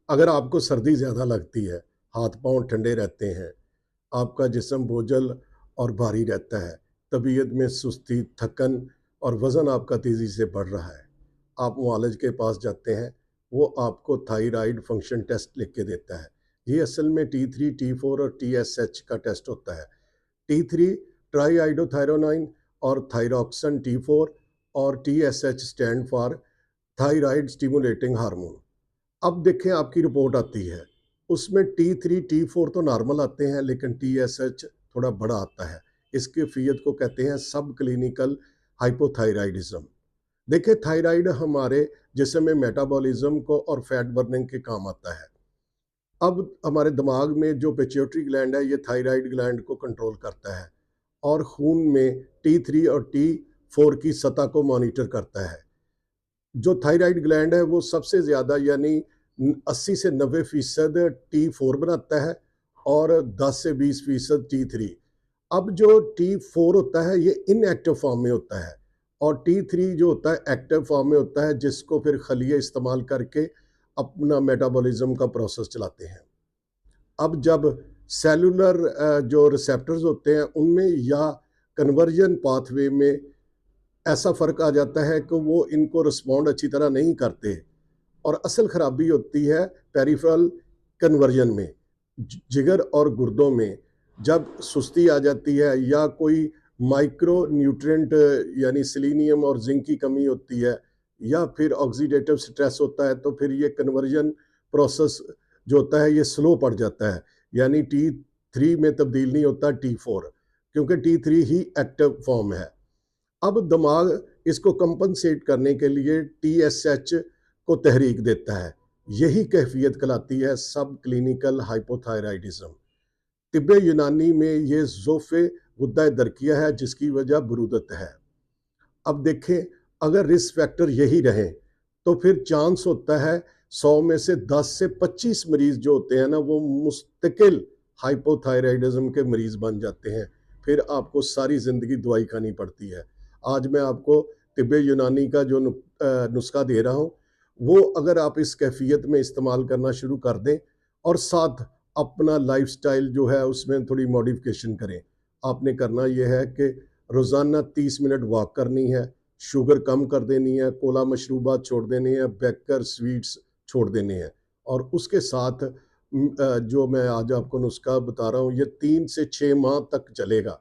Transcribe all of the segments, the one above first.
अगर आपको सर्दी ज़्यादा लगती है, हाथ-पाँव ठंडे रहते हैं, आपका जिस्म बोझल और भारी रहता है, तबीयत में सुस्ती, थकन और वज़न आपका तेज़ी से बढ़ रहा है, आप मुआलिज के पास जाते हैं, वो आपको थायराइड फंक्शन टेस्ट लिख के देता है। ये असल में T3, T4 और TSH का टेस्ट होता है। T3 ट्राईआइडोथायरोनाइन और थायरॉक्सन T4 और TSH stand for thyroid stimulating hormone. अब देखें आपकी रिपोर्ट आती है, उसमें T3, T4 तो नॉर्मल आते हैं लेकिन TSH थोड़ा बड़ा आता है। इस कैफियत को कहते हैं सब क्लिनिकल हाइपोथायराइडिज्म। देखिए थायराइड हमारे जिस्म में मेटाबॉलिज्म को और फैट बर्निंग के काम आता है। अब हमारे दिमाग में जो पिट्यूटरी ग्लैंड है ये थायराइड ग्लैंड को कंट्रोल करता है और खून में T3 और T4 की सतह को मॉनिटर करता है। जो थायराइड ग्लैंड है वो सबसे ज़्यादा यानी 80 से 90% T4 बनाता है और 10 से 20% T3। अब जो T4 होता है ये इनएक्टिव फॉर्म में होता है और T3 जो होता है एक्टिव फॉर्म में होता है, जिसको फिर खलिए इस्तेमाल करके अपना मेटाबॉलिज्म का प्रोसेस चलाते हैं। अब जब सेलुलर जो रिसेप्टर्स होते हैं उनमें या कन्वर्जन पाथवे में ऐसा फ़र्क आ जाता है कि वो इनको रिस्पॉन्ड अच्छी तरह नहीं करते और असल खराबी होती है पेरिफेरल कन्वर्जन में। जिगर और गुर्दों में जब सुस्ती आ जाती है या कोई माइक्रो न्यूट्रिएंट यानी सेलेनियम और जिंक की कमी होती है या फिर ऑक्सीडेटिव स्ट्रेस होता है, तो फिर ये कन्वर्जन प्रोसेस जो होता है ये स्लो पड़ जाता है, यानी T3 में तब्दील नहीं होता T4, क्योंकि T3 ही एक्टिव फॉर्म है। अब दिमाग इसको कंपनसेट करने के लिए TSH को तहरीक देता है। यही कैफियत कहलाती है सब क्लिनिकल हाइपोथायराइडिज्म। तिब्ब यूनानी में ये ज़ोफ़े गुद्दा दरकिया है जिसकी वजह बुरूदत है। अब देखें अगर रिस्क फैक्टर यही रहें तो फिर चांस होता है 100 में से 10 से 25 मरीज़ जो होते हैं ना वो मुस्तकिल हाइपोथायराइडिज्म के मरीज़ बन जाते हैं। फिर आपको सारी ज़िंदगी दवाई खानी पड़ती है। आज मैं आपको तिब्ब यूनानी का जो नुस्खा दे रहा हूँ, वो अगर आप इस कैफियत में इस्तेमाल करना शुरू कर दें और साथ अपना लाइफ़स्टाइल जो है उसमें थोड़ी मॉडिफ़िकेशन करें। आपने करना ये है कि रोज़ाना 30 मिनट वॉक करनी है, शुगर कम कर देनी है, कोला मशरूबात छोड़ देनी है, बेकर स्वीट्स छोड़ देने हैं और उसके साथ जो मैं आज आपको नुस्खा बता रहा हूँ ये 3 से 6 माह तक चलेगा,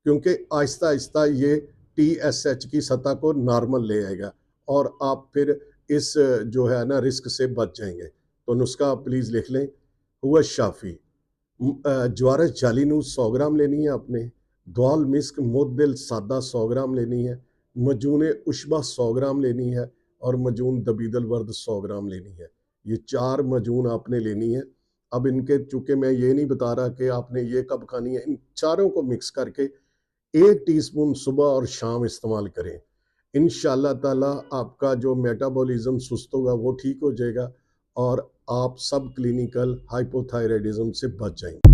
क्योंकि आहिस्ता-आहिस्ता ये TSH की सतह को नॉर्मल ले आएगा और आप फिर इस जो है ना रिस्क से बच जाएँगे। तो नुस्खा आप प्लीज़ लिख लें, हुआ शाफ़ी। ज्वारस जालिनूस 100 ग्राम लेनी है आपने, दाल मिस्क मुद्दिल सादा 100 ग्राम लेनी है, मजून उशबा 100 ग्राम लेनी है और मजून दबीदल वर्द 100 ग्राम लेनी है। ये 4 मजून आपने लेनी है। अब इनके चूँकि मैं ये नहीं बता रहा कि आपने ये कब खानी है, इन चारों को मिक्स करके 1 टीस्पून सुबह और शाम इस्तेमाल करें। इंशाअल्लाह ताला आपका जो मेटाबॉलिज़्म सुस्त होगा वो ठीक हो जाएगा और आप सब क्लिनिकल हाइपोथायरायडिज़्म से बच जाएँगे।